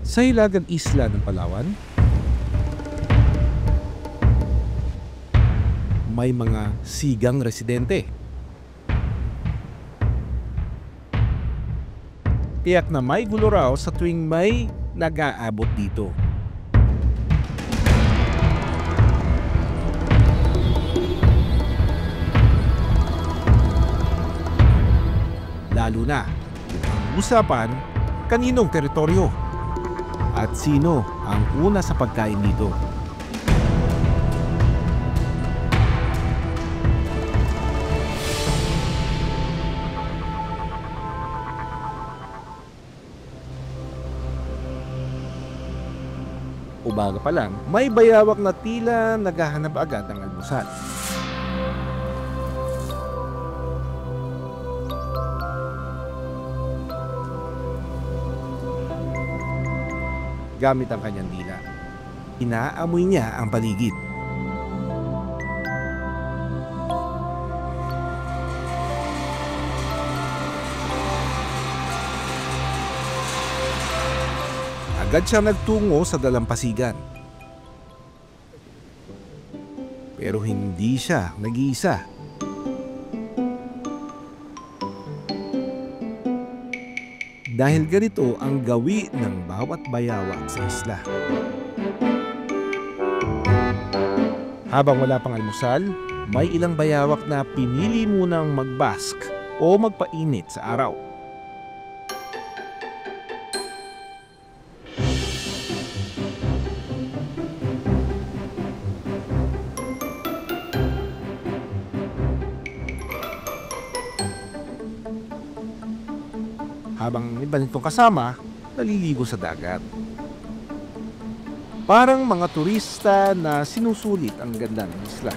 Sa hilagang isla ng Palawan, may mga sigang residente. Tiyak na may gulo raw sa tuwing may nag-aabot dito. Lalo na ang usapan, kaninong teritoryo at sino ang una sa pagkain dito. Umaga pa lang, may bayawak na tila naghahanap agad ng almusal. Gamit ang kanyang dila, inaamoy niya ang paligid. Agad siya nagtungo sa dalampasigan. Pero hindi siya nag-iisa. Dahil ganito ang gawi ng bawat bayawak sa isla. Habang wala pang almusal, may ilang bayawak na pinili munang mag-bask o magpainit sa araw. Habang iba nitong kasama, naliligo sa dagat. Parang mga turista na sinusulit ang ganda ng isla.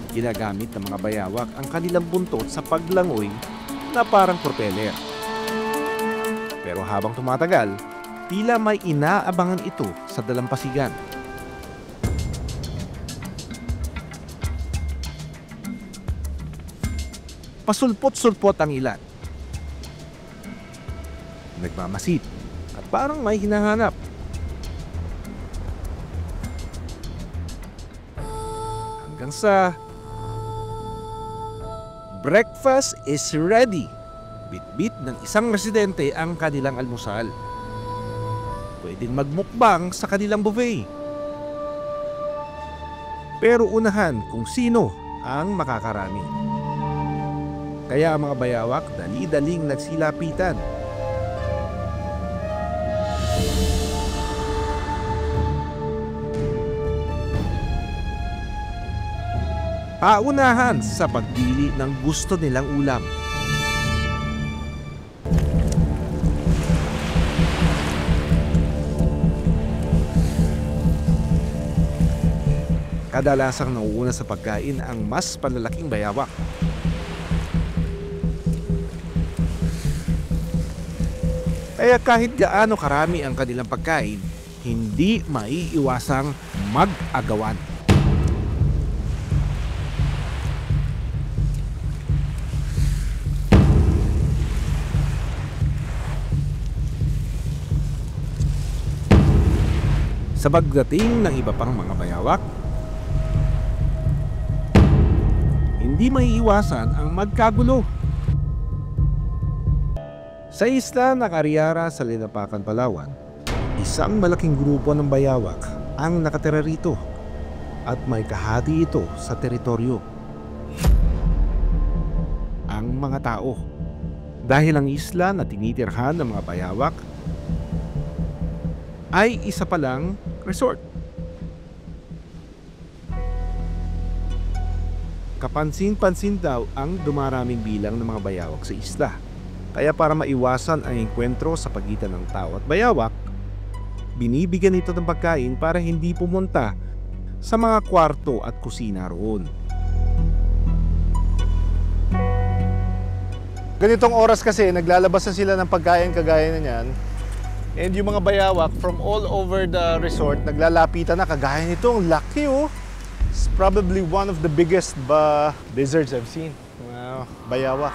Ginagamit ng mga bayawak ang kanilang buntot sa paglangoy na parang propeller. Pero habang tumatagal, tila may inaabangan ito sa dalampasigan. Pasulpot-sulpot ang ilan. Nagmamasid at parang may hinahanap. Hanggang sa breakfast is ready. Bit-bit ng isang residente ang kanilang almusal. Pwedeng magmukbang sa kanilang buffet. Pero unahan kung sino ang makakarami. Kaya ang mga bayawak dali-daling nagsilapitan. Paunahan sa pagpili ng gusto nilang ulam. Kadalasang nauuna sa pagkain ang mas palalaking bayawak. Kaya kahit gaano karami ang kanilang pagkain, hindi maiiwasang mag-agawan. Sa pagdating ng iba pang mga bayawak, hindi maiiwasan ang magkagulo. Sa isla na Cariara sa Linapacan, Palawan, isang malaking grupo ng bayawak ang nakatira rito at may kahati ito sa teritoryo. Ang mga tao. Dahil ang isla na tinitirhan ng mga bayawak ay isa palang resort. Kapansin-pansin daw ang dumaraming bilang ng mga bayawak sa isla. Kaya para maiwasan ang engkwentro sa pagitan ng tao at bayawak, binibigyan ito ng pagkain para hindi pumunta sa mga kwarto at kusina roon. Ganitong oras kasi naglalabas na sila ng pagkain kagaya na yan. And yung mga bayawak from all over the resort naglalapitan na kagaya nito. Ang laki oh. It's probably one of the biggest lizards I've seen. Bayawak.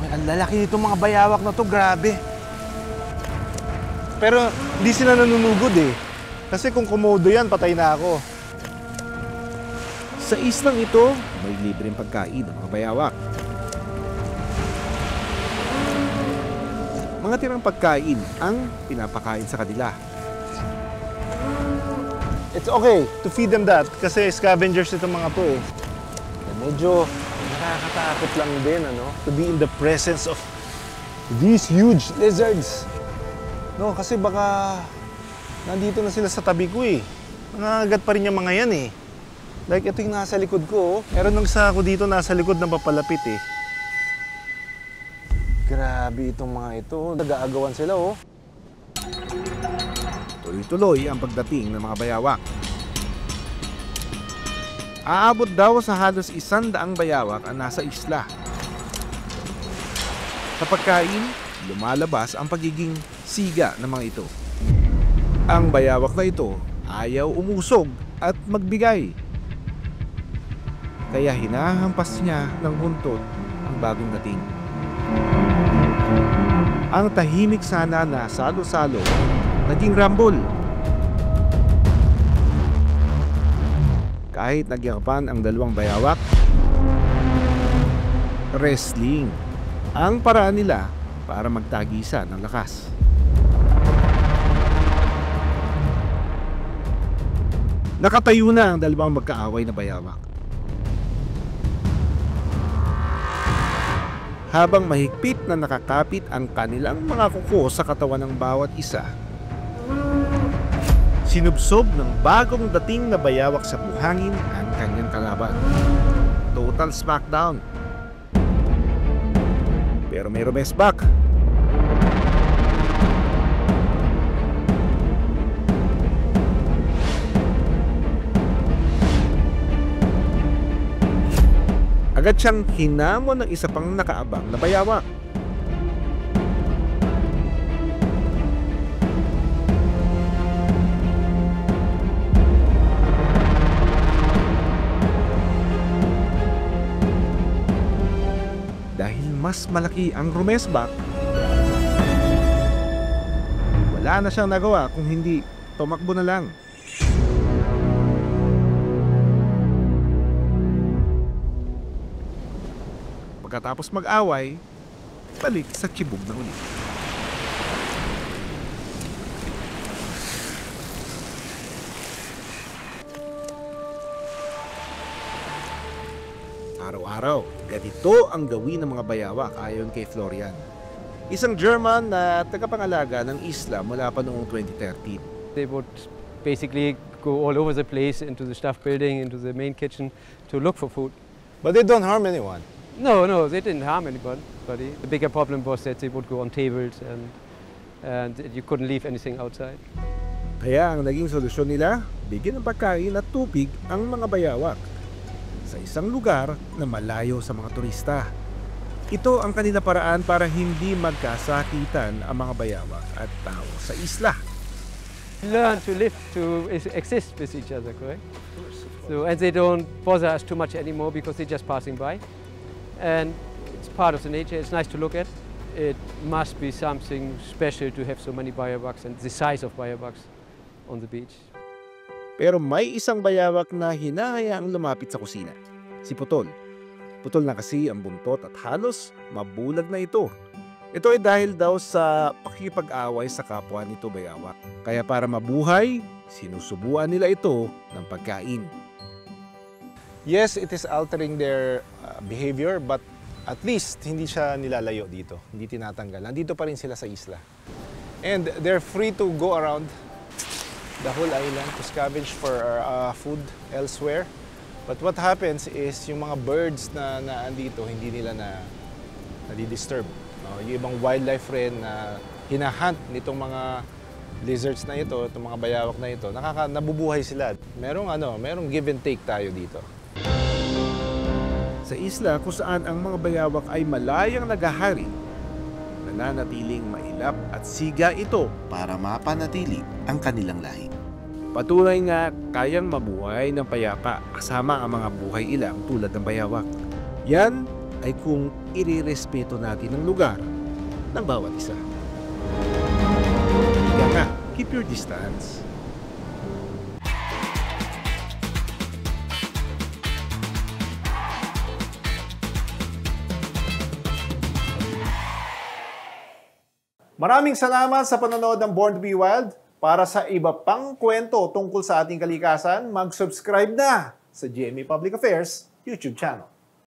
Ang lalaki nitong mga bayawak na to, grabe. Pero hindi sila nanunugod eh. Kasi kung komodo yan, patay na ako. Sa islang ito, may libreng pagkain ng mga bayawak. Mga tirang pagkain ang pinapakain sa kanila. It's okay to feed them that kasi scavengers itong mga to eh. Medyo nakakatakot lang din, ano? To be in the presence of these huge lizards. No, kasi baka nandito na sila sa tabi ko eh. Nangangagat pa rin yung mga yan eh. Like ito yung nasa likod ko. Meron ng isa ako dito nasa likod na papalapit eh. Grabe itong mga ito. Nag-aagawan sila oh. Tuloy-tuloy ang pagdating ng mga bayawak. Aabot daw sa halos 100 bayawak ang nasa isla. Sa pagkain, lumalabas ang pagiging siga ng mga ito. Ang bayawak na ito ayaw umusog at magbigay. Kaya hinahampas niya ng buntot ang bagong dating. Ang tahimik sana na salo-salo naging rumble. Kahit nagyakapan ang dalawang bayawak, wrestling ang paraan nila para magtagisan ng lakas. Nakatayo na ang dalawang magkaaway na bayawak. Habang mahigpit na nakakapit ang kanilang mga kuko sa katawan ng bawat isa, sinubsob ng bagong dating na bayawak sa buhangin ang kanyang kalaban. Total smackdown. Pero may rumesbak. Agad siyang hinamon ng isa pang nakaabang na bayawak. Dahil mas malaki ang rumesbak, wala na siyang nagawa kung hindi tumakbo na lang. Pagkatapos mag-away, balik sa tibog na ulit. Araw-araw, ganito ang gawin ng mga bayawak ayon kay Florian. Isang German na tagapangalaga ng isla mula pa noong 2013. They would basically go all over the place into the staff building, into the main kitchen to look for food. But they don't harm anyone. No, they didn't harm anybody. The bigger problem was that they would go on tables and you couldn't leave anything outside. Kaya ang naging solusyon nila, bigyan ng pagkain at tubig ang mga bayawak sa isang lugar na malayo sa mga turista. Ito ang kanila paraan para hindi magkasakitan ang mga bayawak at tao sa isla. Learn to live, to exist with each other, correct? So, and they don't bother us too much anymore because they're just passing by. And it's part of the nature, it's nice to look at. It must be something special to have so many bayawaks and the size of bayawaks on the beach. Pero may isang bayawak na hinahayaang lumapit sa kusina, si Putol. Putol na kasi ang buntot at halos mabulag na ito. Ito ay dahil daw sa pakikipag-away sa kapwa nito bayawak. Kaya para mabuhay, sinusubuan nila ito ng pagkain. Yes, it is altering their behavior, but at least hindi siya nilalayo dito. Hindi tinatanggal. Nandito pa rin sila sa isla. And they're free to go around the whole island to scavenge for food elsewhere. But what happens is yung mga birds na andito, hindi nila nadi-disturb. Yung ibang wildlife rin na hinahunt nitong mga lizards na ito, itong mga bayawak na ito, nabubuhay sila. Merong give and take tayo dito. Sa isla kung saan ang mga bayawak ay malayang nagahari, nananatiling mailap at siga ito. para mapanatili ang kanilang lahi. Patuloy nga kayang mabuhay ng payapa kasama ang mga buhay ilang tulad ng bayawak. Yan ay kung irirespeto natin ang lugar ng bawat isa. Kaya nga, keep your distance. Maraming salamat sa panonood ng Born to be Wild. Para sa iba pang kwento tungkol sa ating kalikasan, mag-subscribe na sa GMA Public Affairs YouTube channel.